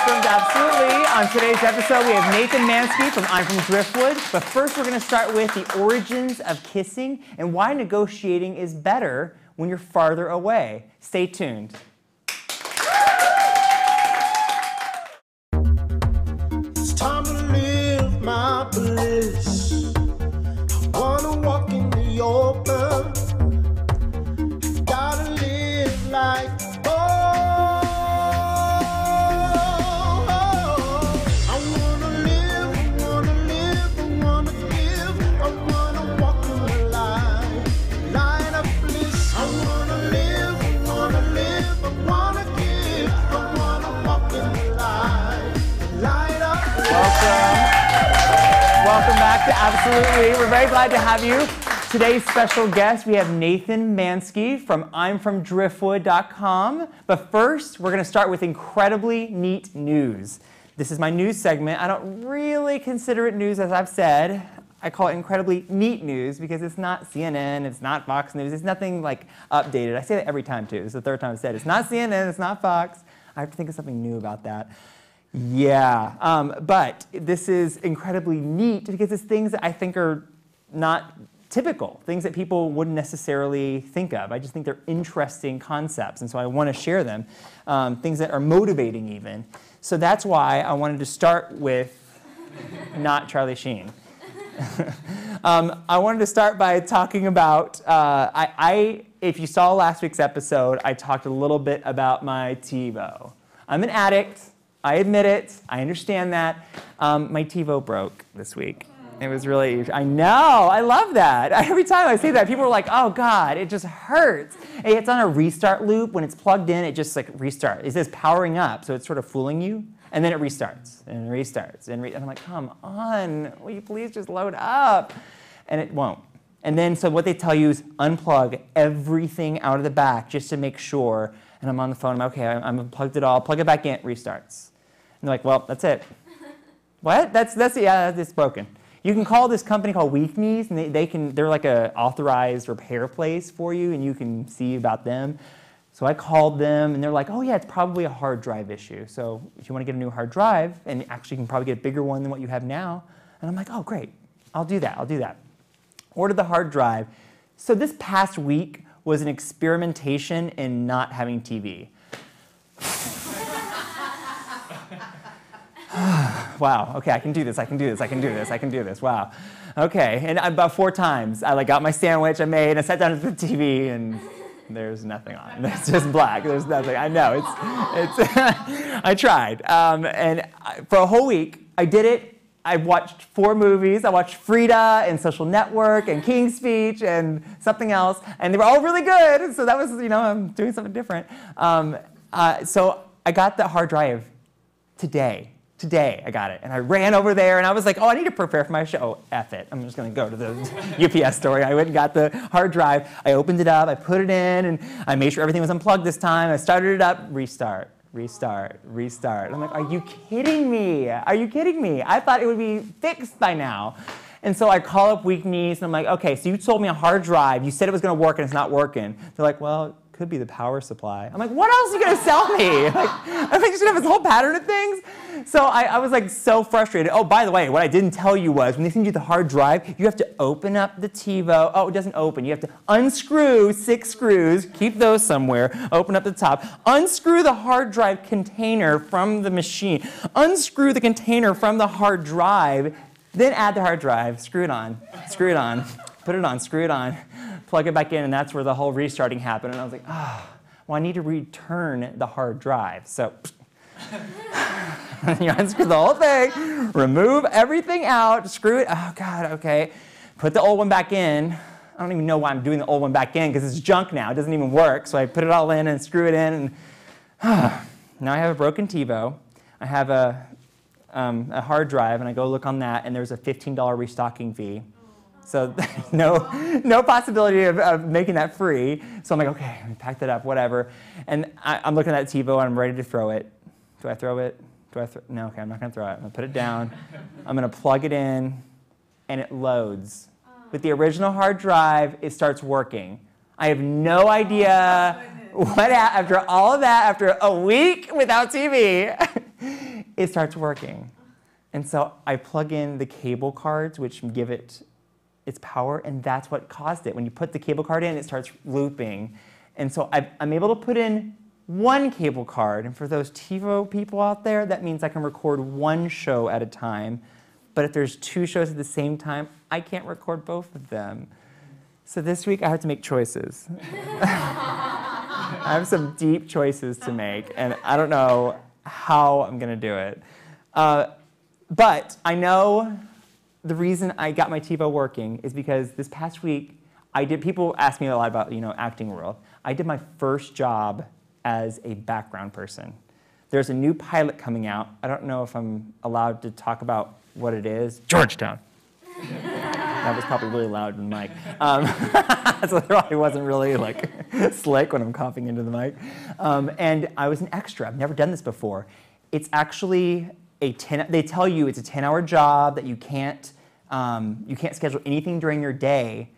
welcome to Absolutely. On today's episode, we have Nathan Manske from I'm from Driftwood. But first, we're going to start with the origins of kissing and why negotiating is better when you're farther away. Stay tuned. It's time to live my bliss. I wanna walk in the open. Gotta live like Welcome back to Absolutely. We're very glad to have you. Today's special guest, we have Nathan Manske from I'mFromDriftwood.com. But first, we're going to start with incredibly neat news. This is my news segment. I don't really consider it news, as I've said. I call it incredibly neat news because it's not CNN, it's not Fox News, it's nothing like updated. I say that every time too. This is the third time I've said it. It's not CNN, it's not Fox. I have to think of something new about that. Yeah, but this is incredibly neat because it's things that I think are not typical, things that people wouldn't necessarily think of. I just think they're interesting concepts, and so I want to share them, things that are motivating even. So that's why I wanted to start with not Charlie Sheen. I wanted to start by talking about, if you saw last week's episode, I talked a little bit about my TiVo. I'm an addict. I admit it. I understand that. My TiVo broke this week. It was really, I know, I love that. Every time I say that, people are like, oh God, it just hurts. Hey, it's on a restart loop. When it's plugged in, it just like restarts. It says powering up, so it's sort of fooling you. And then it restarts, and restarts, and I'm like, come on, will you please just load up? And it won't. And then, so what they tell you is unplug everything out of the back just to make sure. And I'm on the phone, I'm okay, I'm unplugged it all, plug it back in, it restarts. And they're like, well, that's it. What? Yeah, it's broken. You can call this company called Weak Knees, and they're like a authorized repair place for you, and you can see about them. So I called them, and they're like, oh yeah, it's probably a hard drive issue. So if you want to get a new hard drive, and actually you can probably get a bigger one than what you have now. And I'm like, oh great, I'll do that. Ordered the hard drive. So this past week was an experimentation in not having TV. Wow, okay, I can do this, wow. Okay, and about 4 times, I got my sandwich I made, I sat down at the TV, and there's nothing on. It's just black, there's nothing. I know, it's I tried. And for a whole week, I did it. I watched 4 movies. I watched Frida and Social Network and King's Speech and something else, and they were all really good, so that was, I'm doing something different. So I got the hard drive today. Today I got it, and I ran over there, and I was like, oh, I need to prepare for my show. Oh, F it, I'm just going to go to the UPS store. I went and got the hard drive. I opened it up, I put it in, and I made sure everything was unplugged this time. I started it up, restart. I'm like, are you kidding me? I thought it would be fixed by now. And so I call up Weak Knees, and I'm like, okay, so you sold me a hard drive. You said it was going to work, and it's not working. They're like, well, it could be the power supply. I'm like, what else are you going to sell me? I'm like, you should have this whole pattern of things. So I was like so frustrated. Oh, by the way, what I didn't tell you was when they send you the hard drive, you have to open up the TiVo. Oh, it doesn't open. You have to unscrew 6 screws, keep those somewhere, open up the top, unscrew the hard drive container from the machine, unscrew the container from the hard drive, then add the hard drive, screw it on, put it on, screw it on, plug it back in, and that's where the whole restarting happened. And I was like, oh, well, I need to return the hard drive. So you unscrew the whole thing, remove everything out, screw it. Oh, God, okay. Put the old one back in. I don't even know why I'm doing the old one back in because it's junk now. It doesn't even work. So I put it all in and screw it in. And now I have a broken TiVo. I have a hard drive, and I go look on that, and there's a $15 restocking fee. So there's no possibility of making that free. So I'm like, okay, I packed it up, whatever. And I'm looking at that TiVo, and I'm ready to throw it. Do I throw it? No, okay, I'm not going to throw it. I'm going to put it down. I'm going to plug it in, and it loads. With the original hard drive, it starts working. I have no idea what, after all of that, after a week without TV, it starts working. And so I plug in the cable cards, which give it its power, and that's what caused it. When you put the cable card in, it starts looping. And so I'm able to put in one cable card, and for those TiVo people out there, that means I can record one show at a time. But if there's 2 shows at the same time, I can't record both of them. So this week I have to make choices. I have some deep choices to make, and I don't know how I'm going to do it. But I know the reason I got my TiVo working is because this past week, people ask me a lot about, acting world. I did my first job as a background person. There's a new pilot coming out. I don't know if I'm allowed to talk about what it is. Georgetown. That was probably really loud in the mic. So it probably wasn't really slick when I'm coughing into the mic. And I was an extra. I've never done this before. It's actually they tell you it's a 10-hour job, that you can't schedule anything during your day,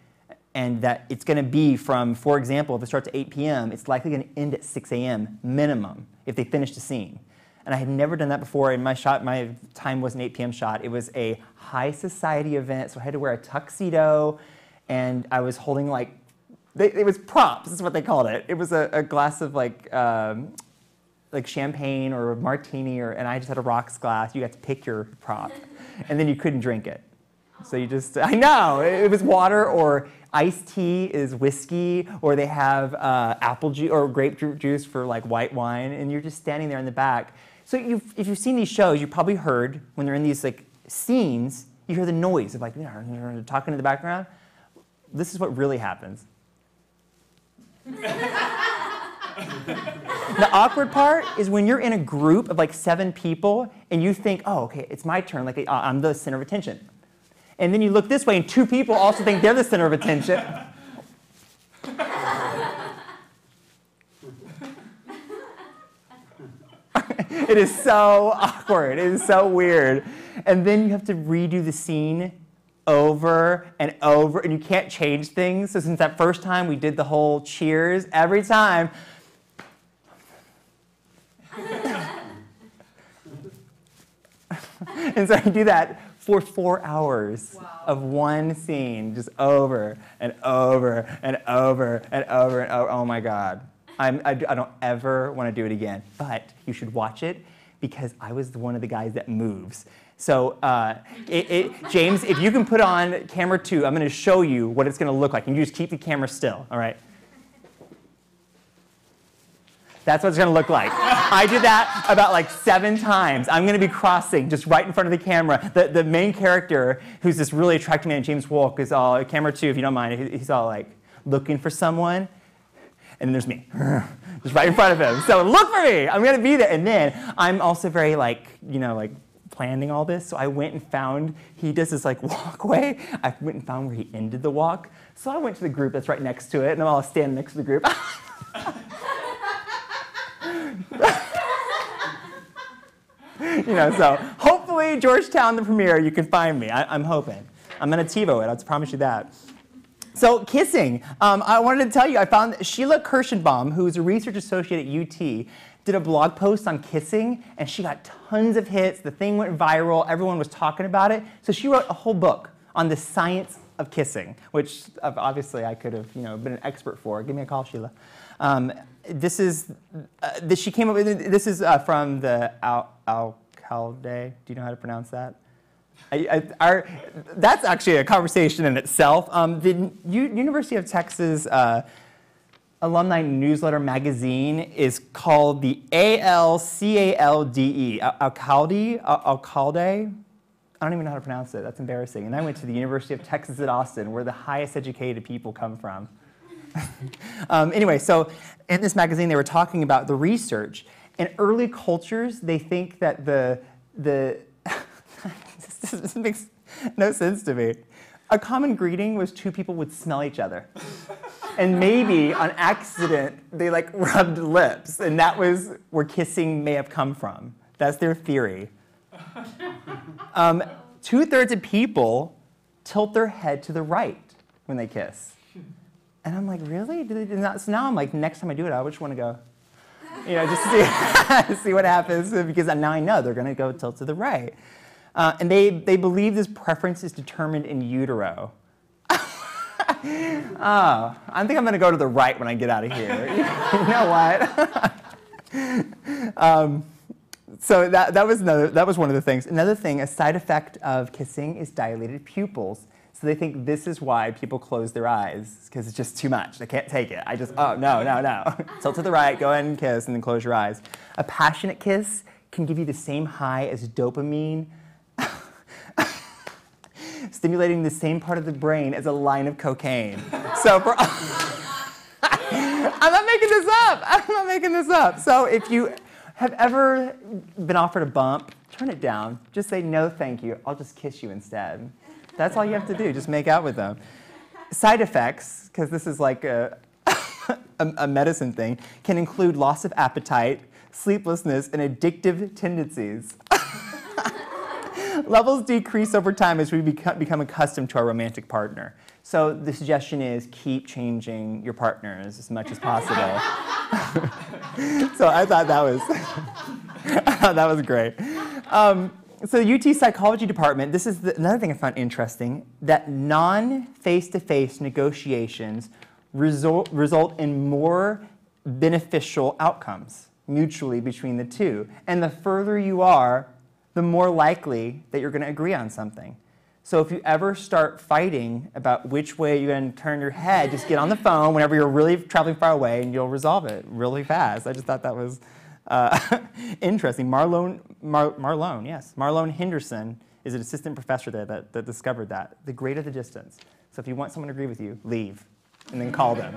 and that it's going to be from, for example, if it starts at 8 p.m., it's likely going to end at 6 a.m. minimum if they finish the scene. And I had never done that before, and my time was an 8 p.m. shot. It was a high society event, so I had to wear a tuxedo, and I was holding it was props, is what they called it. It was a glass of champagne or a martini, and I just had a rocks glass. You got to pick your prop, and then you couldn't drink it. So I know, it was water, or iced tea is whiskey, or they have apple juice or grape juice for white wine, and you're just standing there in the back. So if you've seen these shows, you probably heard when they're in these scenes, you hear the noise of talking in the background. This is what really happens. The awkward part is when you're in a group of 7 people and you think, oh, okay, it's my turn, I'm the center of attention. And then you look this way and 2 people also think they're the center of attention. It is so awkward. It is so weird. And then you have to redo the scene over and over, and you can't change things. So since that first time we did the whole cheers, every time, and so I do that for 4 hours of one scene, just over and over and over and over and over. Oh my God. I don't ever want to do it again. But you should watch it because I was one of the guys that moves. So James, if you can put on camera 2, I'm going to show you what it's going to look like. And you just keep the camera still, all right? That's what it's going to look like. I did that about 7 times. I'm going to be crossing just right in front of the camera. The main character, who's this really attractive man, James Wolk, is all, camera 2, if you don't mind, he's all looking for someone. And then there's me, just right in front of him. So look for me. I'm going to be there. And then I'm also very planning all this. So I went and found, he does this walkway. I went and found where he ended the walk. So I went to the group that's right next to it, and I'll stand next to the group. So hopefully Georgetown, the premiere, you can find me. I'm hoping. I'm going to TiVo it, I promise you that. So kissing, I wanted to tell you, I found Sheila Kirschenbaum, who's a research associate at UT, did a blog post on kissing, and she got tons of hits. The thing went viral. Everyone was talking about it. So she wrote a whole book on the science of kissing, which obviously I could have been an expert for. Give me a call, Sheila. She came up with, this is from the Alcalde. Do you know how to pronounce that? That's actually a conversation in itself. The University of Texas alumni newsletter magazine is called the ALCALDE, Alcalde. I don't even know how to pronounce it. That's embarrassing. And I went to the University of Texas at Austin, where the highest educated people come from. Anyway, so in this magazine, they were talking about the research. In early cultures, they think that this makes no sense to me. A common greeting was 2 people would smell each other. And maybe on accident, they rubbed lips. And that was where kissing may have come from. That's their theory. 2/3 of people tilt their head to the right when they kiss. And I'm like, really? Do they not? So now I'm next time I do it, I just want to go. Just to see what happens, because now I know they're going to go tilt to the right. And they believe this preference is determined in utero. Oh, I think I'm going to go to the right when I get out of here. You know what? So that was one of the things. Another thing, a side effect of kissing is dilated pupils. So they think this is why people close their eyes, because it's just too much. They can't take it. No. Tilt to the right, go ahead and kiss, and then close your eyes. A passionate kiss can give you the same high as dopamine, stimulating the same part of the brain as a line of cocaine. So I'm not making this up. So if you have ever been offered a bump, turn it down. Just say, no, thank you. I'll just kiss you instead. That's all you have to do. Just make out with them. Side effects, because this is like a medicine thing, can include loss of appetite, sleeplessness, and addictive tendencies. Levels decrease over time as we become accustomed to our romantic partner. So the suggestion is keep changing your partners as much as possible. So I thought that was great. So the UT Psychology Department, this is another thing I found interesting, that non-face-to-face negotiations result in more beneficial outcomes mutually between the two. And the further you are, the more likely that you're going to agree on something. So if you ever start fighting about which way you're going to turn your head, just get on the phone whenever you're really traveling far away and you'll resolve it really fast. I just thought that was interesting. Marlone Henderson is an assistant professor there that discovered that. The greater the distance. So if you want someone to agree with you, leave and then call them.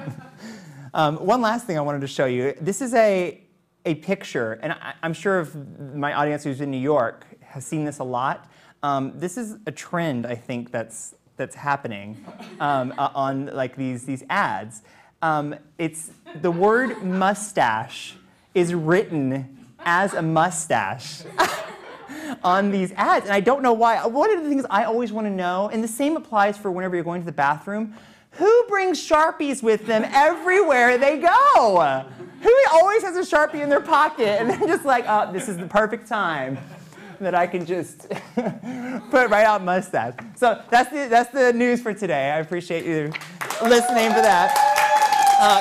One last thing I wanted to show you. This is a picture, and I'm sure if my audience who's in New York has seen this a lot. This is a trend, I think, that's happening on like these ads. It's the word mustache is written as a mustache on these ads, and I don't know why. One of the things I always want to know, and the same applies for whenever you're going to the bathroom, who brings Sharpies with them everywhere they go? Who always has a Sharpie in their pocket, and they're just like, oh, this is the perfect time that I can just put right out mustache. So that's the news for today. I appreciate you listening to that.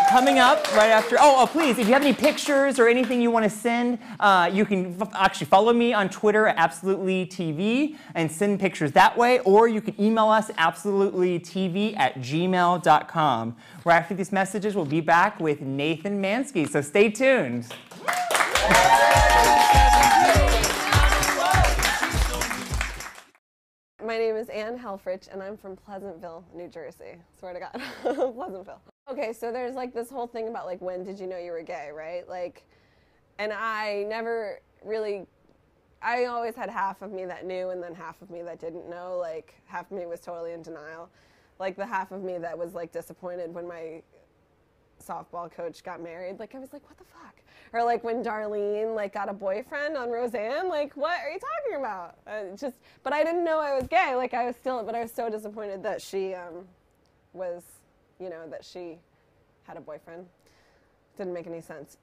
Coming up right after, please, if you have any pictures or anything you want to send, you can actually follow me on Twitter at AbsolutelyTV and send pictures that way, or you can email us at absolutelytv@gmail.com. Right after these messages, we'll be back with Nathan Manske, so stay tuned. My name is Ann Helfrich, and I'm from Pleasantville, New Jersey. Swear to God, Pleasantville. Okay, so there's like this whole thing about like when did you know you were gay, right? Like, and I never really, I always had half of me that knew and then half of me that didn't know. Like half of me was totally in denial. Like the half of me that was like disappointed when my softball coach got married. Like I was like, what the fuck? Or like when Darlene like got a boyfriend on Roseanne. Like what are you talking about? But I didn't know I was gay. Like I was so disappointed that she was, that she had a boyfriend. Didn't make any sense.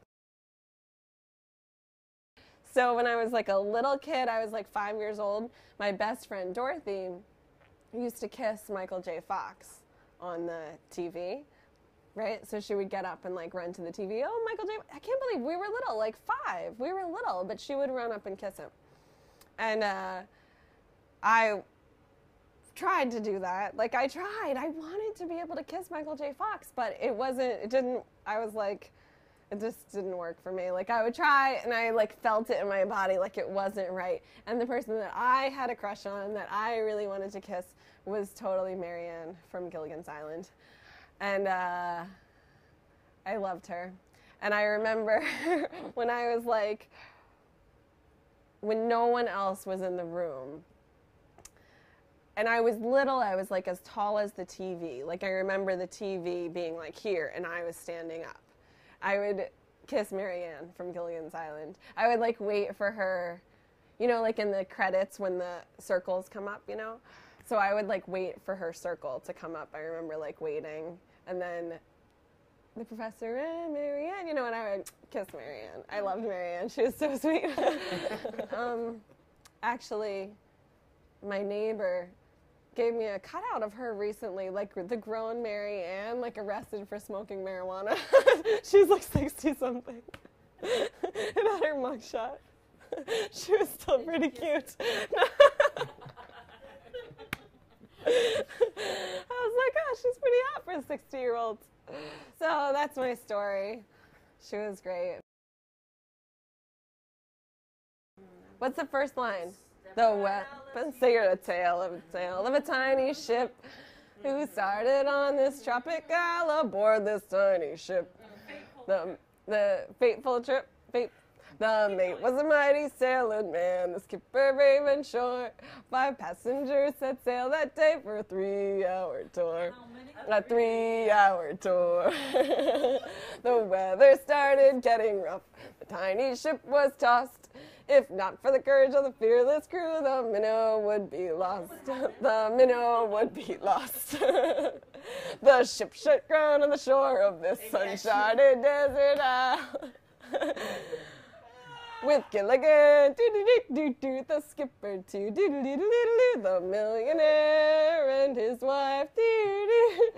So when I was like a little kid, I was like 5 years old, my best friend Dorothy used to kiss Michael J. Fox on the TV, right? So she would get up and like run to the TV. Oh, Michael J. I can't believe we were little, like 5. We were little, but she would run up and kiss him. And I tried to do that. Like I wanted to be able to kiss Michael J. Fox, but it just didn't work for me. Like I would try and I like felt it in my body like it wasn't right. And the person that I had a crush on that I really wanted to kiss was totally Marianne from Gilligan's Island. And I loved her. And I remember when I was like, when no one else was in the room, and I was little, I was like as tall as the TV. Like I remember the TV being like here and I was standing up. I would kiss Marianne from Gilligan's Island. I would like wait for her, like in the credits when the circles come up, So I would like wait for her circle to come up. I remember like waiting, and then the professor and Marianne, you know, and I would kiss Marianne. I loved Marianne. She was so sweet. Actually, my neighbor gave me a cutout of her recently, like the grown Marianne, like arrested for smoking marijuana. She's like 60-something. And had her mugshot. She was still pretty cute. I was like, oh, she's pretty hot for a 60-year-old. So that's my story. She was great. What's the first line? The weapons say you're a tale of a tiny ship who started on this tropical aboard this tiny ship. The fateful trip. The mate was a mighty sailing man, the skipper brave and sure. 5 passengers set sail that day for a 3-hour tour. A 3-hour tour. The weather started getting rough. The tiny ship was tossed. If not for the courage of the fearless crew, the minnow would be lost. The minnow would be lost. The ship shut ground on the shore of this uncharted desert isle. With Gilligan, doo-doo-doo-doo-doo, the skipper too, doo-doo-doo-doo-doo, the millionaire and his wife, doo-doo,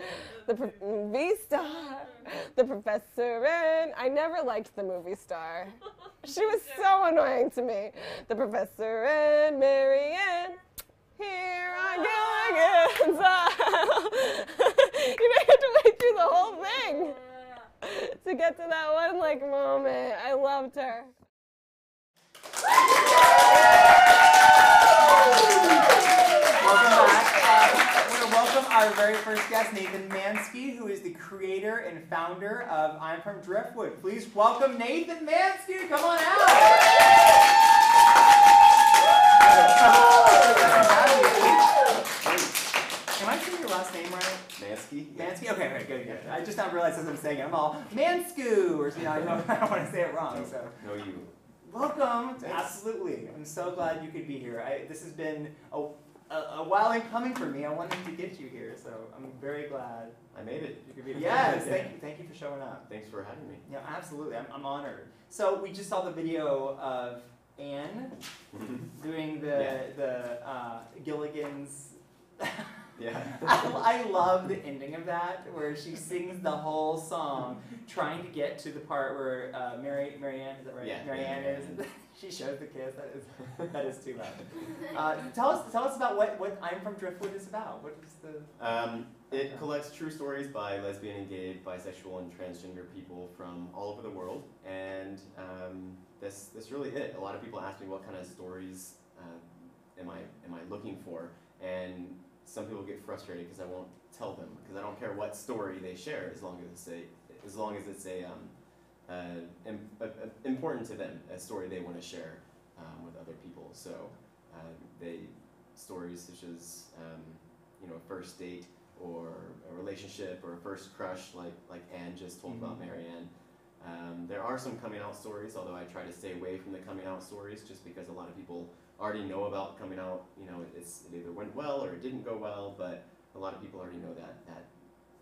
the movie star, the professor, and I never liked the movie star. She was so annoying to me. The professor and Marianne, here I go again. You know, you have to wait through the whole thing to get to that one like moment. I loved her. Welcome back. I want to welcome our very first guest, Nathan Manske, who is the creator and founder of I'm From Driftwood. Please welcome Nathan Manske. Come on out. Am I saying your last name right? Manske. Manske? Okay, good. I just now realized as I'm saying it, I'm all Mansku, or I don't want to say it wrong. So. No, you. Welcome. Thanks. Absolutely. I'm so glad you could be here. This has been a while in coming for me. I wanted to get you here, so I'm very glad. I made it. You could be here. Yes, thank you for showing up. Thanks for having me. Yeah, absolutely. I'm honored. So we just saw the video of Anne doing the Gilligan's. Yeah. I love the ending of that, where she sings the whole song, trying to get to the part where Marianne, is that right? Yeah. Marianne is. She shows the kiss. That is too loud. Tell us about what I'm From Driftwood is about. What is the? It collects true stories by lesbian and gay, bisexual, and transgender people from all over the world, and that's really it. A lot of people ask me what kind of stories am I looking for, and some people get frustrated because I won't tell them, because I don't care what story they share as long as it's important to them, a story they want to share with other people. So stories such as a first date or a relationship or a first crush, like Anne just told about Marianne. There are some coming out stories, although I try to stay away from the coming out stories just because a lot of people already know about coming out. It either went well or it didn't go well, but a lot of people already know that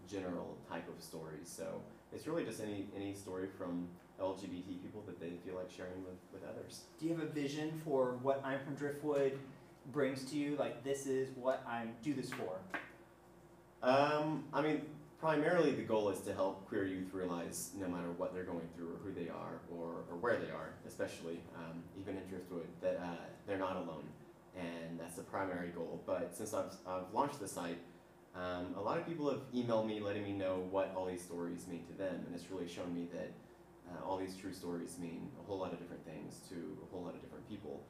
general type of stories. So it's really just any story from LGBT people that they feel like sharing with others. Do you have a vision for what I'm From Driftwood brings to you? Like, this is what I do this for. Primarily the goal is to help queer youth realize no matter what they're going through or who they are or where they are, especially even in Driftwood, that they're not alone. And that's the primary goal. But since I've launched the site, a lot of people have emailed me letting me know what all these stories mean to them. And it's really shown me that all these true stories mean a whole lot of different things to a whole lot of different people.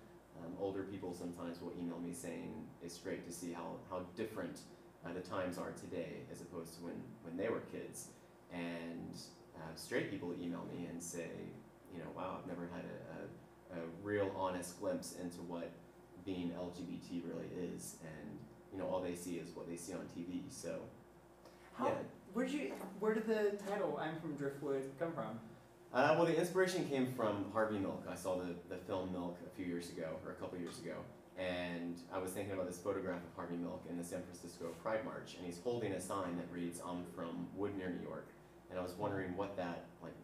Older people sometimes will email me saying it's great to see how different the times are today as opposed to when they were kids. And straight people email me and say, wow, I've never had a real honest glimpse into what being LGBT really is. And all they see is what they see on TV. So, Where did the title I'm From Driftwood come from? Well, the inspiration came from Harvey Milk. I saw the film Milk a few years ago, or a couple years ago. And I was thinking about this photograph of Harvey Milk in the San Francisco Pride March, and he's holding a sign that reads, I'm from Woodmere, New York. and I was wondering what that, like,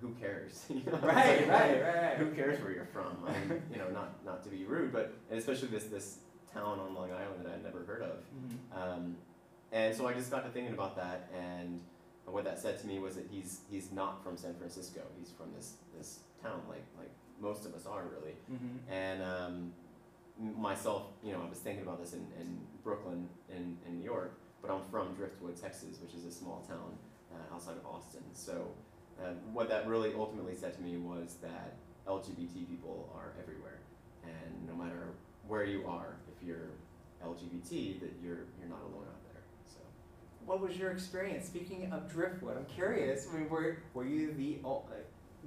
who cares? You know? Right. Who cares where you're from? You know, not to be rude, but and especially this town on Long Island that I'd never heard of. And so I just got to thinking about that, and what that said to me was that he's not from San Francisco. He's from this town, like most of us are really. And myself, you know, I was thinking about this in Brooklyn, in New York, but I'm from Driftwood, Texas, which is a small town outside of Austin. So what that really ultimately said to me was that LGBT people are everywhere, and no matter where you are, if you're LGBT, that you're not alone out there. So, what was your experience? Speaking of Driftwood, I'm curious. I mean, were you the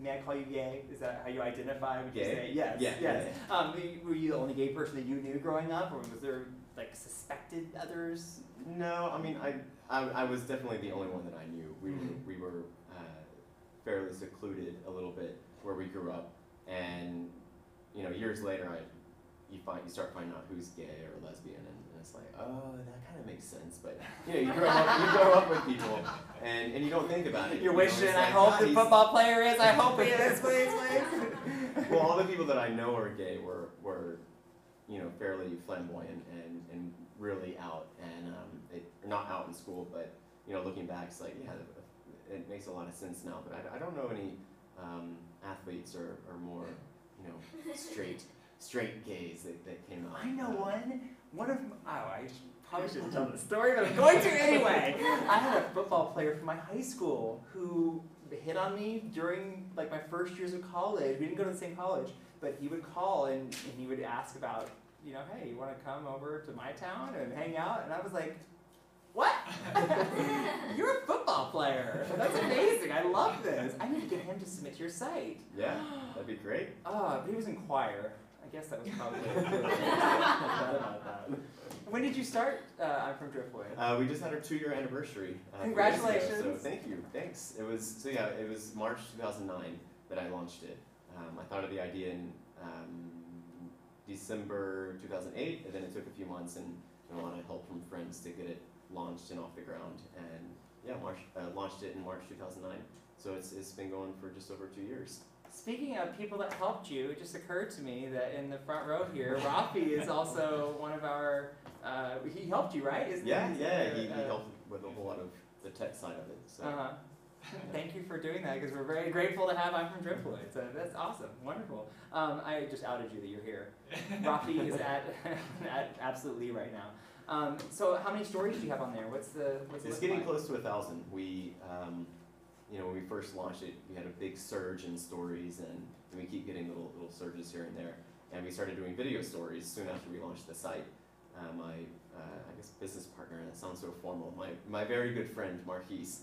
may I call you gay? Is that how you identify? Would you say yes? Yes. Yeah. Were you the only gay person that you knew growing up, or was there like suspected others? No, I mean I was definitely the only one that I knew. We were fairly secluded a little bit where we grew up, and you know, years later you start finding out who's gay or lesbian, and it's like, oh, that kind of makes sense. But you know, you grow up with people, and you don't think about it. You're wishing, I hope the football player is. I hope he is. Please. Well, all the people that I know are gay were you know, fairly flamboyant and really out, and not out in school, but you know, looking back, it's like, yeah, it makes a lot of sense now. But I don't know any athletes or more, you know, straight gays that came out. I know one of I probably shouldn't tell the story, but I'm going to anyway. I had a football player from my high school who hit on me during like my first years of college. We didn't go to the same college, but he would call and he would ask about, you know, hey, you want to come over to my town and hang out? And I was like, what? You're a football player. That's amazing. I love this. I need to get him to submit to your site. Yeah, that'd be great. But he was in choir. I guess that was probably about that. When did you start I'm from Driftwood? We just had our 2-year anniversary. Congratulations. So thank you. Thanks. It was March 2009 that I launched it. I thought of the idea in December 2008, and then it took a few months and a lot of help from friends to get it launched and off the ground. And yeah, launched it in March 2009. So it's been going for just over 2 years. Speaking of people that helped you, it just occurred to me that in the front row here, Rafi is also one of our, he helped you, right? He helped with a whole lot of the tech side of it. So. Thank you for doing that, because we're very grateful to have I'm from Driftwood. So that's awesome, wonderful. I just outed you that you're here. Rafi is at Absolute Leigh right now. So how many stories do you have on there? It's getting close to 1,000. We, you know, when we first launched it, we had a big surge in stories, and we keep getting little surges here and there. And we started doing video stories soon after we launched the site. My I guess business partner, and that sounds so formal, my very good friend Marquise.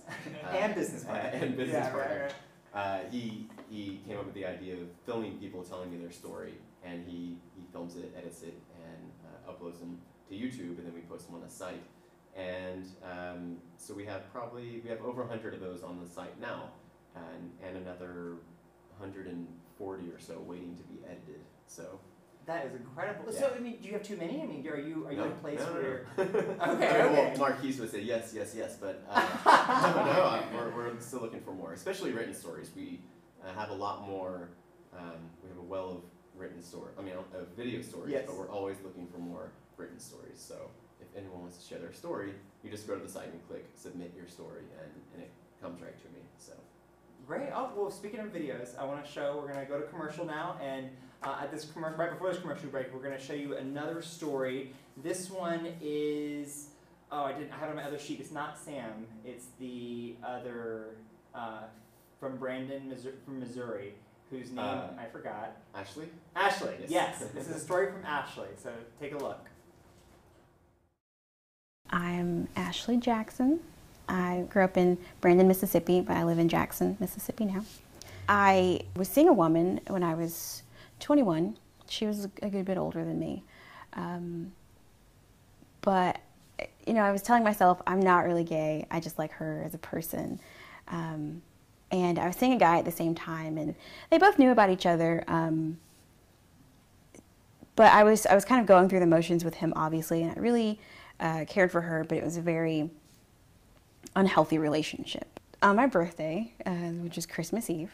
And business partner. Right. He came up with the idea of filming people telling me their story, and he films it, edits it, and uploads them to YouTube, and then we post them on the site. And so we have over 100 of those on the site now, and another 140 or so waiting to be edited. So that is incredible. Yeah. So I mean, do you have too many? I mean, are you in a place where? No. Okay. Well, Marquise would say yes, but no, we're still looking for more, especially written stories. We have a lot more. We have a well of written stories. I mean, of video stories, yes. But we're always looking for more written stories. So if anyone wants to share their story, you just go to the site and click submit your story, and it comes right to me. So great. Oh, well, speaking of videos, I want to show. We're going to go to commercial now, and at this commercial, right before this commercial break, we're going to show you another story. This one is I have it on my other sheet. It's not Sam. It's the other from Brandon, from Missouri, whose name I forgot. Ashley. Ashley. Yes. This is a story from Ashley. So take a look. I'm Ashley Jackson. I grew up in Brandon, Mississippi, but I live in Jackson, Mississippi now. I was seeing a woman when I was 21. She was a good bit older than me. But, you know, I was telling myself I'm not really gay. I just like her as a person. And I was seeing a guy at the same time, and they both knew about each other. But I was kind of going through the motions with him, obviously, and I really cared for her, but it was a very unhealthy relationship. On my birthday, which is Christmas Eve,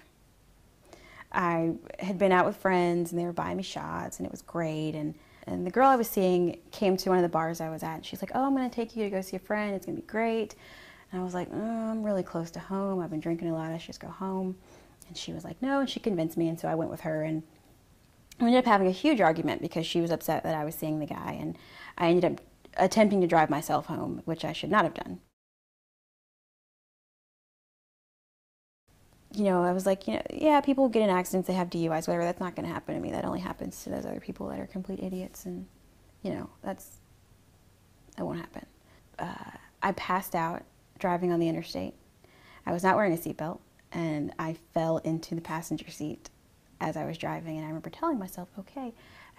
I had been out with friends and they were buying me shots and it was great. And the girl I was seeing came to one of the bars I was at and she's like, oh, I'm going to take you to go see a friend. It's going to be great. And I was like, oh, I'm really close to home. I've been drinking a lot. I should just go home. And she was like, no. And she convinced me. And so I went with her. And we ended up having a huge argument because she was upset that I was seeing the guy. And I ended up attempting to drive myself home, which I should not have done. You know, I was like, you know, yeah, people get in accidents, they have DUIs, whatever. That's not going to happen to me. That only happens to those other people that are complete idiots. And, you know, that won't happen. I passed out driving on the interstate. I was not wearing a seatbelt, and I fell into the passenger seat as I was driving. And I remember telling myself, okay,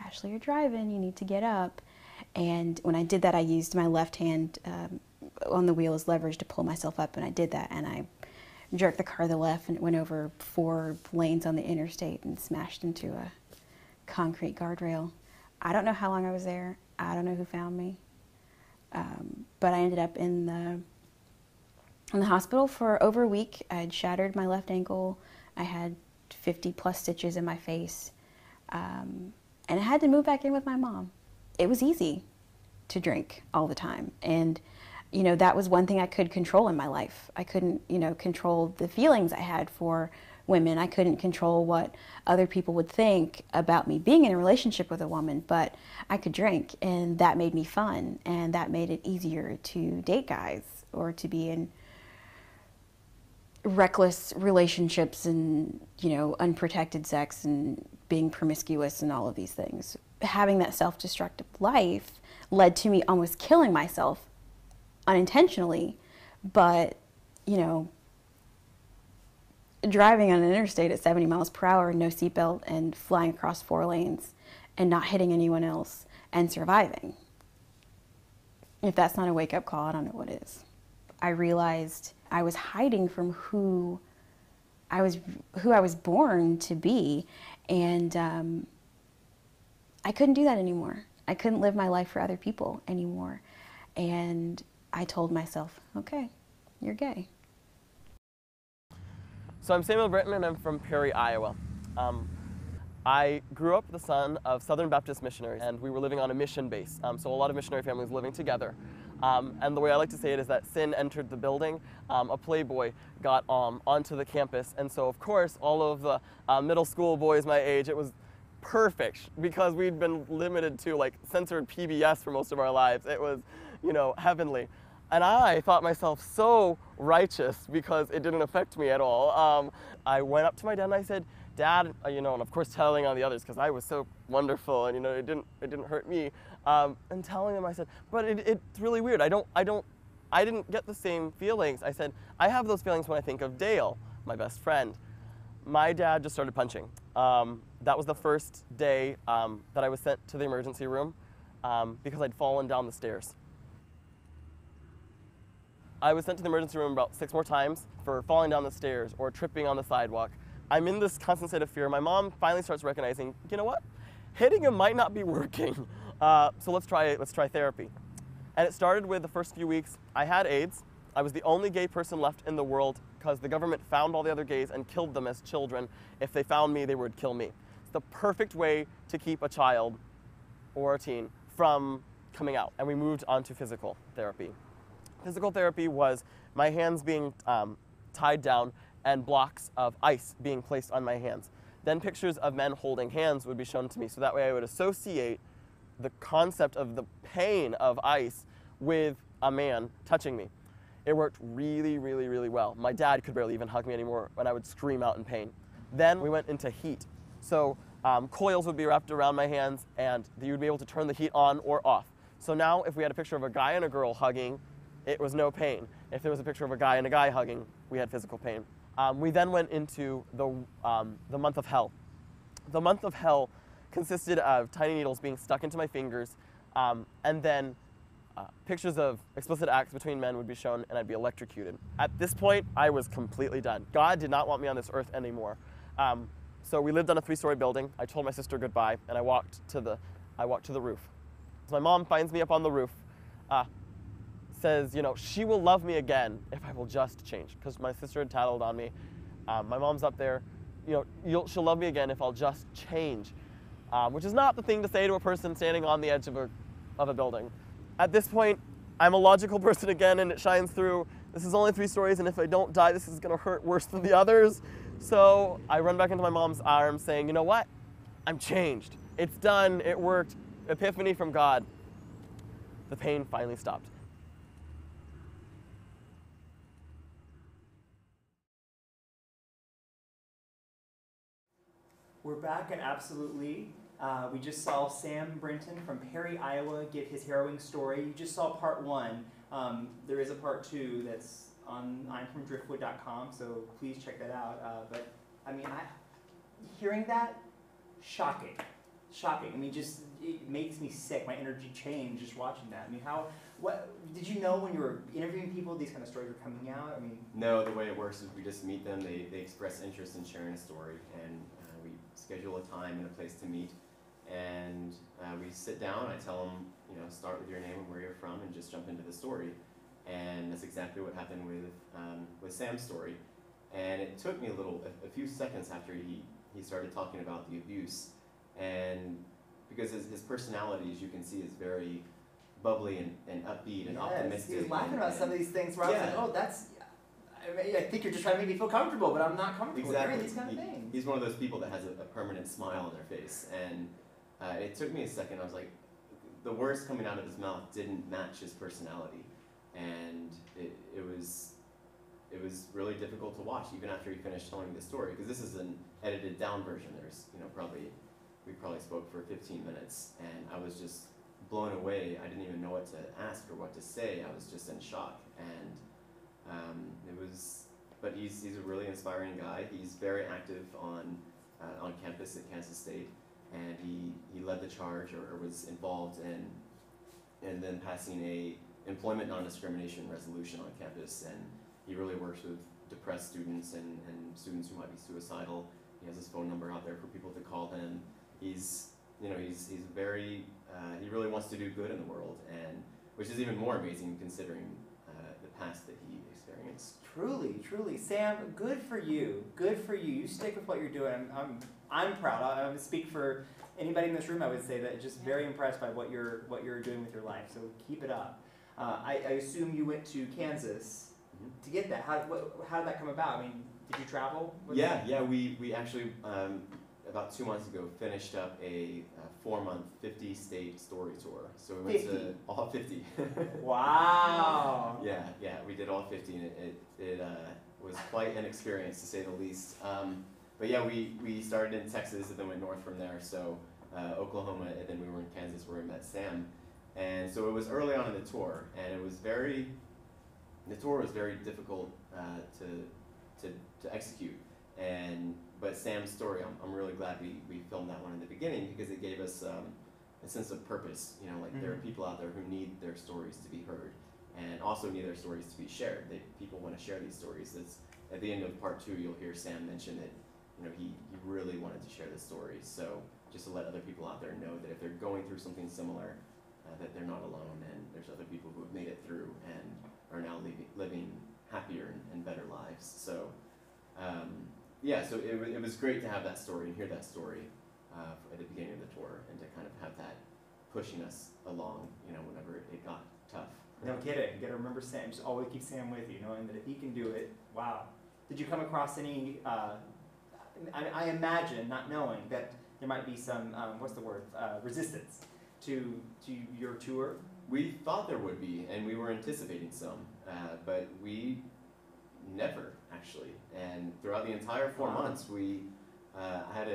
Ashley, you're driving, you need to get up. And when I did that, I used my left hand on the wheel as leverage to pull myself up, and I did that. And I jerked the car to the left and it went over 4 lanes on the interstate and smashed into a concrete guardrail. I don't know how long I was there. I don't know who found me. But I ended up in the hospital for over a week. I had shattered my left ankle. I had 50 plus stitches in my face. And I had to move back in with my mom. It was easy to drink all the time. And you know, that was one thing I could control in my life. I couldn't, you know, control the feelings I had for women. I couldn't control what other people would think about me being in a relationship with a woman, but I could drink, and that made me fun, and that made it easier to date guys or to be in reckless relationships and, you know, unprotected sex and being promiscuous and all of these things. Having that self-destructive life led to me almost killing myself unintentionally, but, you know, driving on an interstate at 70 miles per hour, no seatbelt, and flying across 4 lanes and not hitting anyone else and surviving. If that's not a wake-up call, I don't know what is. I realized I was hiding from who I was born to be, and I couldn't do that anymore. I couldn't live my life for other people anymore. And I told myself, okay, you're gay. So I'm Samuel Britton and I'm from Perry, Iowa. I grew up the son of Southern Baptist missionaries, and we were living on a mission base. So a lot of missionary families living together. And the way I like to say it is that sin entered the building. A playboy got onto the campus, and so of course all of the middle school boys my age, it was perfect because we'd been limited to like censored PBS for most of our lives. It was, you know, heavenly. And I thought myself so righteous because it didn't affect me at all. I went up to my dad and I said, Dad, you know, and of course telling on the others because I was so wonderful and, you know, it didn't hurt me. And telling them, I said, but it's really weird. I didn't get the same feelings. I said, I have those feelings when I think of Dale, my best friend. My dad just started punching. That was the first day that I was sent to the emergency room because I'd fallen down the stairs. I was sent to the emergency room about 6 more times for falling down the stairs or tripping on the sidewalk. I'm in this constant state of fear. My mom finally starts recognizing, you know what? Hitting him might not be working. So let's try therapy. And it started with the first few weeks. I had AIDS. I was the only gay person left in the world because the government found all the other gays and killed them as children. If they found me, they would kill me. It's the perfect way to keep a child or a teen from coming out. And we moved on to physical therapy. Physical therapy was my hands being tied down and blocks of ice being placed on my hands. Then pictures of men holding hands would be shown to me, so that way I would associate the concept of the pain of ice with a man touching me. It worked really, really, really well. My dad could barely even hug me anymore when I would scream out in pain. Then we went into heat. So coils would be wrapped around my hands and you would be able to turn the heat on or off. So now if we had a picture of a guy and a girl hugging, it was no pain. If there was a picture of a guy and a guy hugging, we had physical pain. We then went into the month of hell. The month of hell consisted of tiny needles being stuck into my fingers, and then pictures of explicit acts between men would be shown, and I'd be electrocuted. At this point, I was completely done. God did not want me on this earth anymore. So we lived on a 3-story building. I told my sister goodbye, and I walked to the roof. So my mom finds me up on the roof, says, you know, she will love me again if I will just change. Because my sister had tattled on me. My mom's up there, you know, she'll love me again if I'll just change. Which is not the thing to say to a person standing on the edge of a building. At this point, I'm a logical person again, and it shines through. This is only 3 stories, and if I don't die, this is going to hurt worse than the others. So I run back into my mom's arms saying, you know what? I'm changed. It's done. It worked. Epiphany from God. The pain finally stopped. We're back at Absolutely. We just saw Sam Brinton from Perry, Iowa give his harrowing story. You just saw part 1. There is a part 2 that's on imfromdriftwood.com, so please check that out. But I mean, hearing that, shocking. I mean, just it makes me sick. My energy changed just watching that. I mean, what did you know when you were interviewing people these kind of stories were coming out? I mean, no, the way it works is we just meet them. They express interest in sharing a story, and we schedule a time and a place to meet. And we sit down. I tell them, you know, start with your name and where you're from, and just jump into the story. And that's exactly what happened with Sam's story. And it took me a few seconds after he started talking about the abuse, and because his personality, as you can see, is very bubbly and upbeat and optimistic. He was laughing about some of these things where I was like, oh, that's. I think you're just trying to make me feel comfortable, but I'm not comfortable hearing these kind of things. He's one of those people that has a permanent smile on their face, and it took me a second. I was like, the words coming out of his mouth didn't match his personality, and it was really difficult to watch even after he finished telling the story, because this is an edited down version. There's, you know, we probably spoke for 15 minutes, and I was just blown away. I didn't even know what to ask or what to say. I was just in shock, and but he's a really inspiring guy. He's very active on campus at Kansas State, and he led the charge or was involved in then passing a employment non-discrimination resolution on campus, and he really works with depressed students and students who might be suicidal. He has his phone number out there for people to call him. He's very he really wants to do good in the world, and which is even more amazing considering the past that he experienced. Truly, Sam. Good for you. You stick with what you're doing. I'm proud. I would speak for anybody in this room. I would say that just very impressed by what you're doing with your life. So keep it up. I assume you went to Kansas to get that. How did that come about? I mean, did you travel? Yeah. We actually about 2 months ago finished up a 4-month 50-state story tour. So we went to all 50. Wow. Yeah, we did all 50, and it was quite an experience, to say the least. But yeah, we started in Texas and then went north from there. So Oklahoma, and then we were in Kansas where we met Sam. And so it was early on in the tour, and the tour was very difficult to execute. But Sam's story, I'm really glad we filmed that one in the beginning, because it gave us a sense of purpose. You know, like there are people out there who need their stories to be heard, and also need their stories to be shared. People want to share these stories. At the end of part 2, you'll hear Sam mention that, you know, he really wanted to share this story. So just to let other people out there know that if they're going through something similar, that they're not alone, and there's other people who have made it through and are now living happier and better lives. So. So it was great to have that story and hear that story at the beginning of the tour, and to kind of have that pushing us along, you know, whenever it got tough. No kidding. You got to remember Sam. Just always keep Sam with you, knowing that if he can do it, wow. Did you come across any? I imagine, not knowing, that there might be some resistance to your tour. We thought there would be, and we were anticipating some, but we never, actually. And throughout the entire 4 months, we had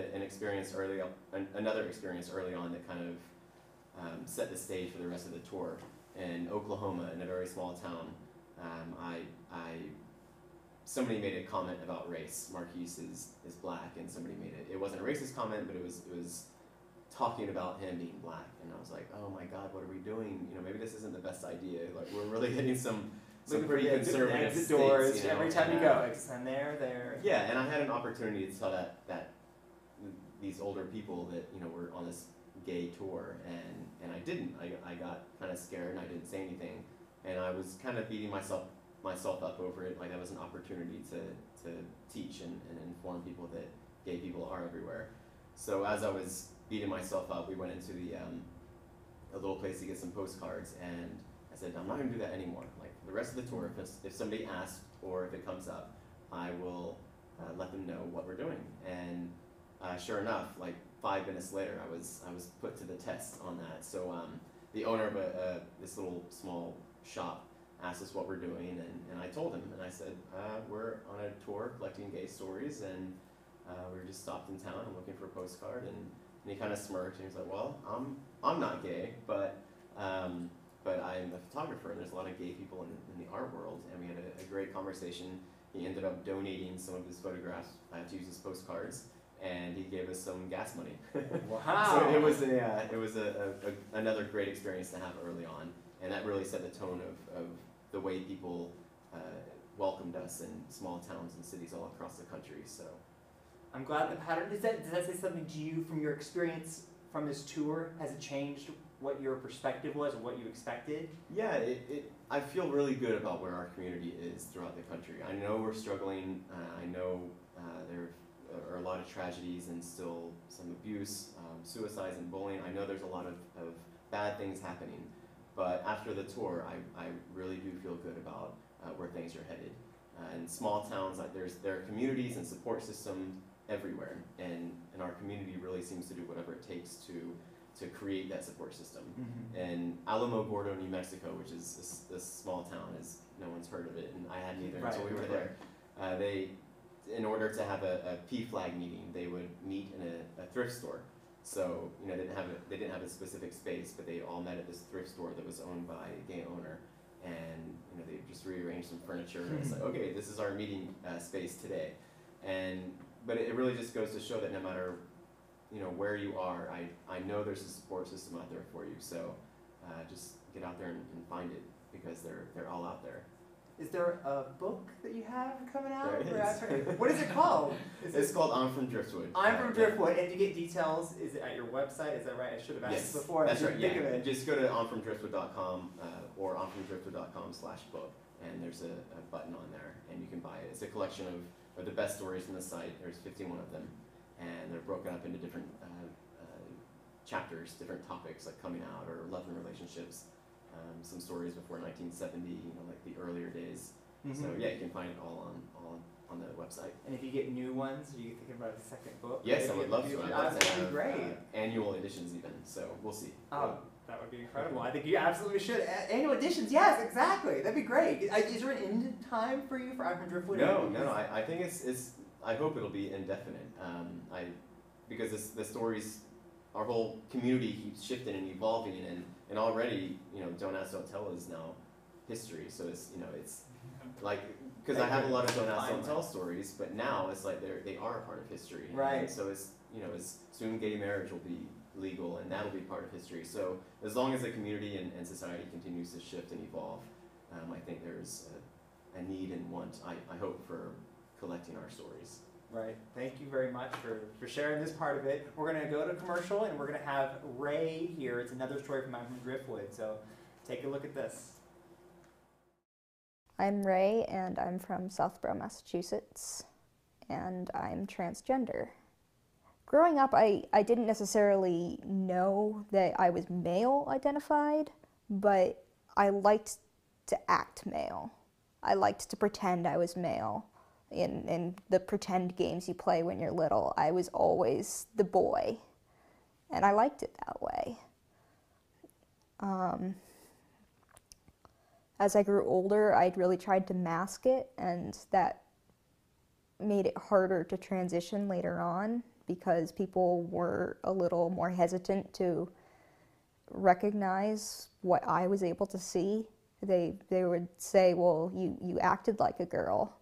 another experience early on that kind of set the stage for the rest of the tour. In Oklahoma, in a very small town, somebody made a comment about race. Marquise is black, and somebody made it wasn't a racist comment, but it was talking about him being black. And I was like, oh my God, what are we doing? You know, maybe this isn't the best idea. Like, we're really hitting some pretty conservative exit states, doors, you know? every time you go. And there. Yeah, and I had an opportunity to tell that these older people that, you know, were on this gay tour, and I didn't. I got kind of scared, and I didn't say anything. and I was kind of beating myself up over it, like that was an opportunity to teach and inform people that gay people are everywhere. So as I was beating myself up, we went into a little place to get some postcards, and I said, I'm not going to do that anymore. Like the rest of the tour, if somebody asks or if it comes up, I will let them know what we're doing. And sure enough, like 5 minutes later, I was put to the test on that. So the owner of this little small shop asked us what we're doing, and I told him, and I said, we're on a tour collecting gay stories, and we were just stopped in town and looking for a postcard, and he kind of smirked, and he was like, well, I'm not gay, but I'm a photographer, and there's a lot of gay people in the art world, and we had a great conversation. He ended up donating some of his photographs to use as postcards, and he gave us some gas money. Wow! So it was another great experience to have early on, and that really set the tone of the way people welcomed us in small towns and cities all across the country. So I'm glad the pattern, does that say something to you from your experience from this tour? Has it changed what your perspective was or what you expected? Yeah, I feel really good about where our community is throughout the country. I know we're struggling. I know there are a lot of tragedies and still some abuse, suicides and bullying. I know there's a lot of bad things happening. But after the tour, I really do feel good about where things are headed. In small towns, there are communities and support systems everywhere, and our community really seems to do whatever it takes to create that support system. Mm-hmm. And Alamo Gordo, New Mexico, which is this small town, as no one's heard of it, and I hadn't either until we were there. They, in order to have a PFLAG meeting, they would meet in a thrift store. So they didn't have a specific space, but they all met at this thrift store that was owned by a gay owner, and they just rearranged some furniture. And it's like, okay, this is our meeting space today, but it really just goes to show that no matter where you are, I know there's a support system out there for you. So just get out there and find it, because they're all out there. Is there a book that you have coming out? There is. What is it called? It's called I'm From Driftwood. I'm From Driftwood, and you get details, is it at your website? Is that right? I should have asked before. That's right, think of it. Just go to onfromdriftwood.com or onfromdriftwood.com/book, and there's a button on there, and you can buy it. It's a collection of the best stories from the site. There's 51 of them, and they're broken up into different chapters, different topics like coming out or love and relationships. Some stories before 1970, like the earlier days. Mm-hmm. So yeah, you can find it all on the website. And if you get new ones, are you thinking about a second book? Yes, I would love to. That would be great. Annual editions even, so we'll see. Oh, that would be incredible. I think you absolutely should. Annual editions, yes, exactly. That'd be great. Is there an end time for you for I'm From Driftwood? No. I think it's. I hope it'll be indefinite. Because the stories, our whole community keeps shifting and evolving, and already, Don't Ask, Don't Tell is now history. So it's like, because I have a lot of Don't Ask, Don't Tell stories, but now it's like they are a part of history. Right. And so it's soon gay marriage will be legal, and that'll be part of history. So as long as the community and society continues to shift and evolve, I think there's a need and want, I hope, for collecting our stories. Right. Thank you very much for sharing this part of it. We're going to go to commercial, and we're going to have Ray here. It's another story from I'm From Driftwood, so take a look at this. I'm Ray, and I'm from Southborough, Massachusetts, and I'm transgender. Growing up, I didn't necessarily know that I was male identified, but I liked to act male. I liked to pretend I was male. In the pretend games you play when you're little, I was always the boy, and I liked it that way. As I grew older, I'd really tried to mask it, and that made it harder to transition later on, because people were a little more hesitant to recognize what I was able to see. They would say, well, you acted like a girl,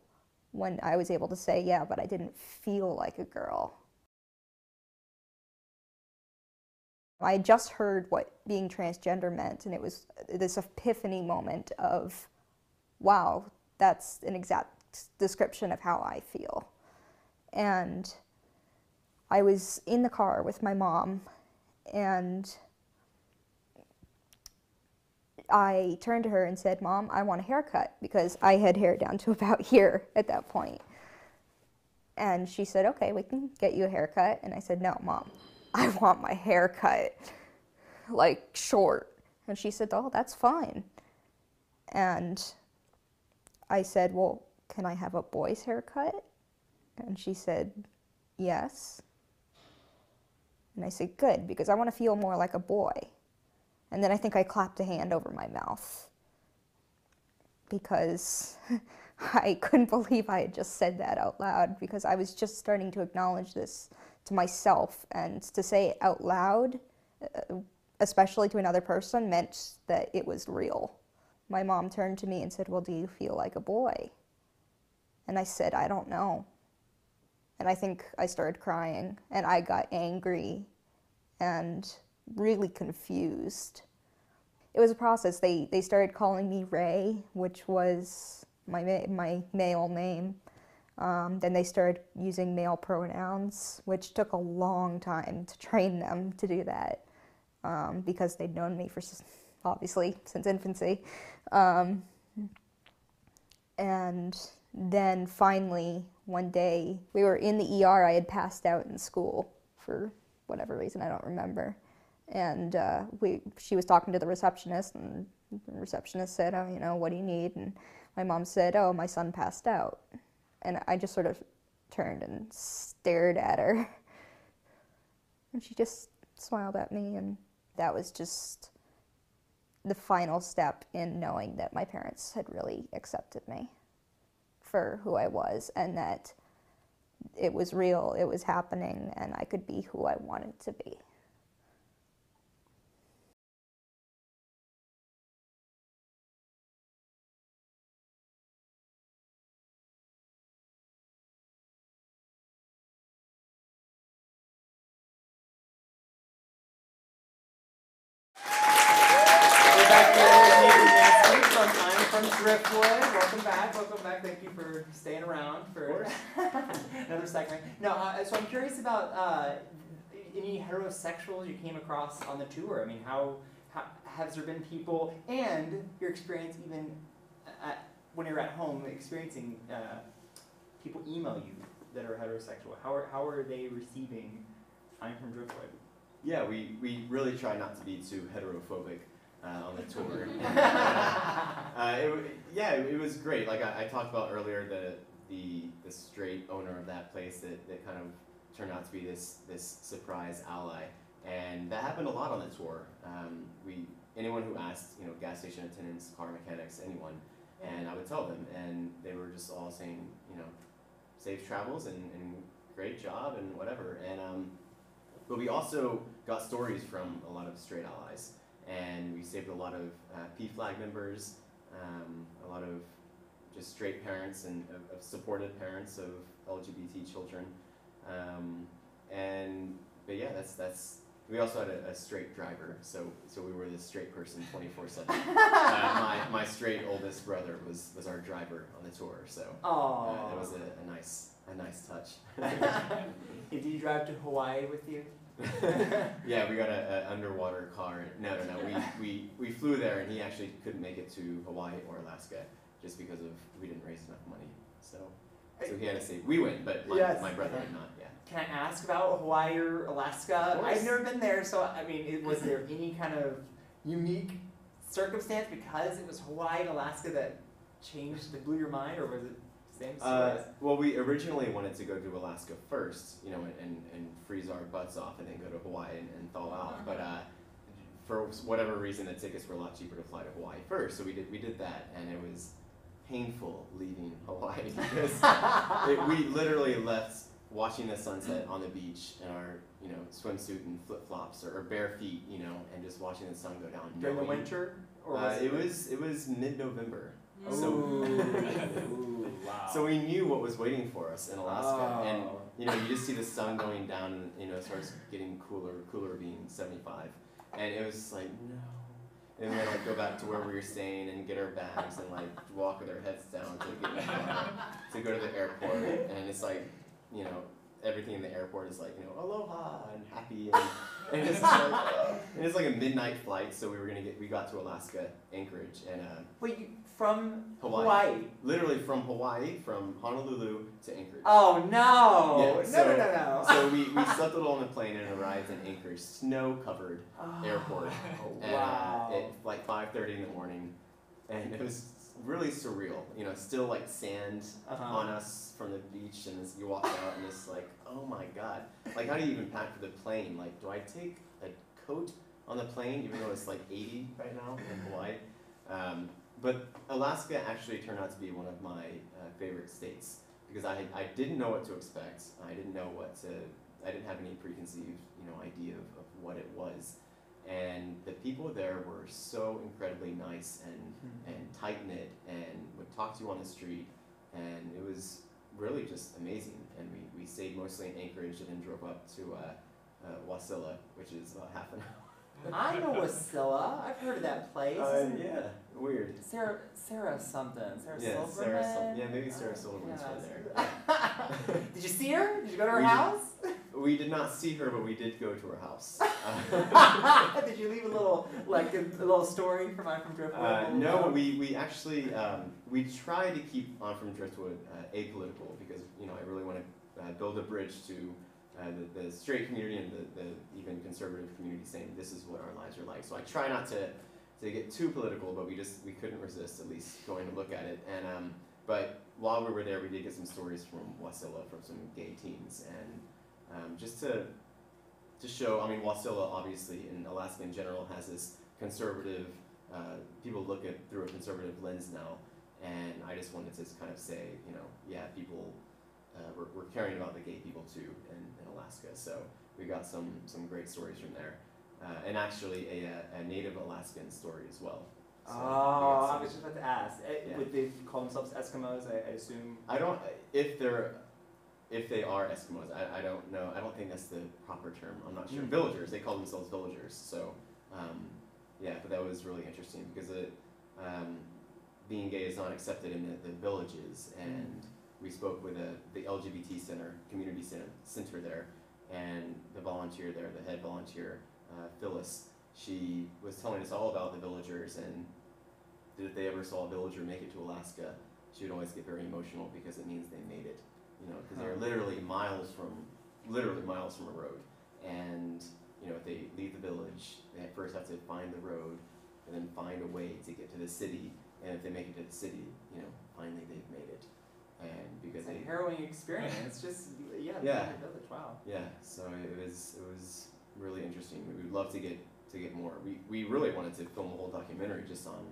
when I was able to say, yeah, but I didn't feel like a girl. I had just heard what being transgender meant, and it was this epiphany moment of, wow, that's an exact description of how I feel. And I was in the car with my mom, and I turned to her and said, "Mom, I want a haircut," because I had hair down to about here at that point. And she said, "Okay, we can get you a haircut." And I said, "No, Mom, I want my hair cut, like, short." And she said, "Oh, that's fine." And I said, "Well, can I have a boy's haircut?" And she said, "Yes." And I said, "Good, because I want to feel more like a boy." And then I think I clapped a hand over my mouth because I couldn't believe I had just said that out loud, because I was just starting to acknowledge this to myself, and to say it out loud, especially to another person, meant that it was real. My mom turned to me and said, "Well, do you feel like a boy?" And I said, "I don't know." And I think I started crying, and I got angry and really confused. It was a process. They started calling me Ray, which was my male name. Then they started using male pronouns, which took a long time to train them to do that, because they'd known me for, obviously, since infancy. And then finally, one day, we were in the ER. I had passed out in school for whatever reason, I don't remember. And she was talking to the receptionist, and the receptionist said, "Oh, what do you need?" And my mom said, "Oh, my son passed out." And I just sort of turned and stared at her. And she just smiled at me, and that was just the final step in knowing that my parents had really accepted me for who I was, and that it was real, it was happening, and I could be who I wanted to be. We're back here with Manske from I'm from Driftwood. Welcome back. Welcome back. Thank you for staying around for another segment. No, so I'm curious about any heterosexuals you came across on the tour. I mean, how has there been people, and your experience even when you're at home experiencing people email you that are heterosexual? How are they receiving I'm from Driftwood? Yeah, we really try not to be too heterophobic on the tour. It was great. Like I talked about earlier, the straight owner of that place that kind of turned out to be this surprise ally, and that happened a lot on the tour. Anyone who asked, gas station attendants, car mechanics, anyone, and I would tell them, and they were just all saying, safe travels and great job and whatever. And but we also got stories from a lot of straight allies, and we saved a lot of P-flag members, a lot of just straight parents and of supported parents of LGBT children. But yeah, that's. We also had a straight driver, so we were the straight person 24/7. My straight oldest brother was our driver on the tour, so that was a nice touch. Did you drive to Hawaii with you? Yeah, we got an underwater car. No. We flew there, and he actually couldn't make it to Hawaii or Alaska just because we didn't raise enough money. So he had to say we win, but my brother did not. Yeah. Can I ask about Hawaii or Alaska? I've never been there, so I mean, was there any kind of unique circumstance because it was Hawaii and Alaska that blew your mind, or was it the same stories? Well, we originally wanted to go to Alaska first, and freeze our butts off, and then go to Hawaii and thaw out. But for whatever reason, the tickets were a lot cheaper to fly to Hawaii first, so we did that, and it was painful leaving Hawaii because we literally left watching the sunset on the beach in our swimsuit and flip-flops or bare feet, and just watching the sun go down. During the winter? Or was it was mid-November. Ooh, wow. So we knew what was waiting for us in Alaska, and you just see the sun going down, and it starts getting cooler being 75, and it was just like no. And we had to go back to where we were staying and get our bags and walk with our heads down to go to the airport, and it's like everything in the airport is like, you know, aloha and happy, and it's just like, and it's like a midnight flight, so we got to Alaska, Anchorage, and Wait, from Hawaii. Literally from Hawaii, from Honolulu to Anchorage. Oh no! Yeah, No. So we slept a little on the plane and arrived in Anchorage, snow-covered airport, and Wow. at like 5:30 in the morning, and it was really surreal. You know, still like sand on us from the beach, and as you walk out, and it's like, oh my god! Like, how do you even pack for the plane? Like, do I take a coat on the plane, even though it's like 80 right now in Hawaii? But Alaska actually turned out to be one of my favorite states because I didn't know what to expect. I didn't have any preconceived idea of what it was. And the people there were so incredibly nice and tight-knit and would talk to you on the street, and it was really just amazing. And we stayed mostly in Anchorage and then drove up to Wasilla, which is about half an hour. I know Wasilla. I've heard of that place. Yeah, weird. Sarah something. Sarah Yeah, Silverman. Maybe Sarah Silverman's from there. Did you see her? Did you go to her We house? We did not see her, but we did go to her house. Did you leave a little story from I'm from Driftwood? No, we actually we try to keep On From Driftwood apolitical because I really want to build a bridge to the straight community and the even conservative community, saying this is what our lives are like. So I try not to get too political, but we couldn't resist at least going to look at it. And but while we were there, we did get some stories from Wasilla, from some gay teens, and just to show. I mean, Wasilla obviously, and Alaska in general, has this conservative. People look at through a conservative lens now, and I just wanted to kind of say, people. We're caring about the gay people too in Alaska, so we got some great stories from there, and actually a Native Alaskan story as well. So I was just about to ask. Would they call themselves Eskimos? I assume. I don't. If they are Eskimos, I don't know. I don't think that's the proper term. I'm not sure. Villagers. They call themselves villagers. So but that was really interesting because being gay is not accepted in the villages, and we spoke with the LGBT community center there, and the volunteer there, the head volunteer, Phyllis, she was telling us all about the villagers, and if they ever saw a villager make it to Alaska, she would always get very emotional because it means they made it, because they're literally miles from a road, and if they leave the village, they first have to find the road, and then find a way to get to the city, and if they make it to the city, finally they've made it. And because it's a harrowing experience. Just village. Wow. Yeah. So it was really interesting. We would love to get more. We really wanted to film a whole documentary just on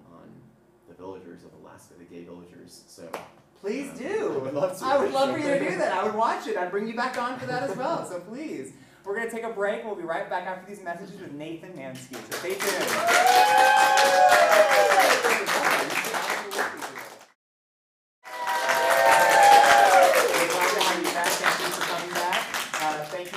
the villagers of Alaska, the gay villagers. So please do. I would love to. I would love for you to do that. I would watch it. I'd bring you back on for that as well. So please. We're going to take a break. We'll be right back after these messages with Nathan Manske. So stay tuned.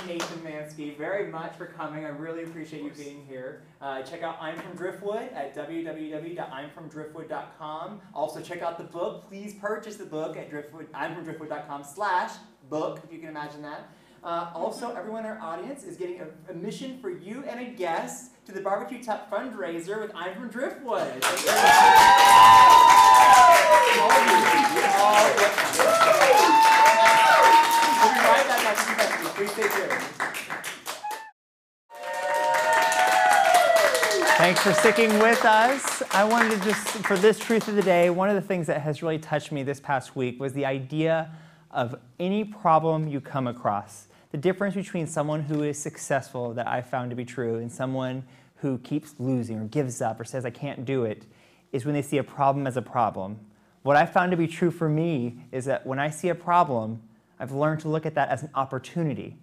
Nathan Manske, very much for coming. I really appreciate you being here. Check out I'm From Driftwood at www.imfromdriftwood.com. Also check out the book. Please purchase the book at imfromdriftwood.com/book, if you can imagine that. Also, everyone in our audience is getting a mission for you and a guest to the Barbecue Tap fundraiser with I'm From Driftwood. We'll be right back after these messages. Please stay tuned. Thanks for sticking with us. I wanted to for this Truth of the Day, one of the things that has really touched me this past week was the idea of any problem you come across. The difference between someone who is successful, that I found to be true, and someone who keeps losing or gives up or says, I can't do it, is when they see a problem as a problem. What I found to be true for me is that when I see a problem, I've learned to look at that as an opportunity.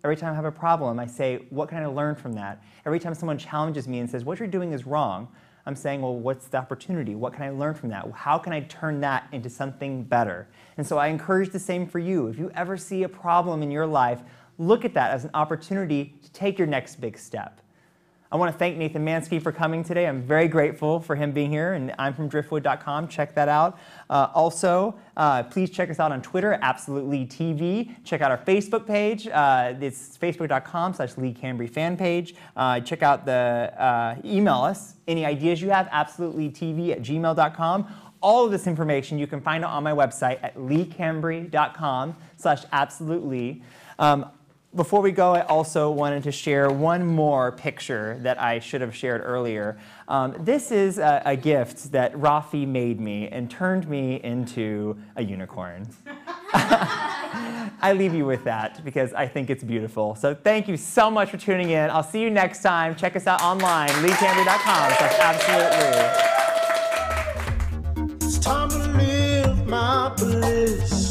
Every time I have a problem, I say, what can I learn from that? Every time someone challenges me and says, what you're doing is wrong, I'm saying, well, what's the opportunity? What can I learn from that? How can I turn that into something better? And so I encourage the same for you. If you ever see a problem in your life, look at that as an opportunity to take your next big step. I want to thank Nathan Manske for coming today. I'm very grateful for him being here, and I'm from driftwood.com. Check that out. Also, please check us out on Twitter, Absolutely TV. Check out our Facebook page. It's facebook.com/Leigh Cambry fan page. Check out the email us. Any ideas you have, absolutelytv@gmail.com. All of this information you can find on my website at leighcambry.com/absolutely. Before we go, I also wanted to share one more picture that I should have shared earlier. This is a gift that Rafi made me and turned me into a unicorn. I leave you with that because I think it's beautiful. So thank you so much for tuning in. I'll see you next time. Check us out online, leighcambry.com/absolutely. It's time to live my bliss.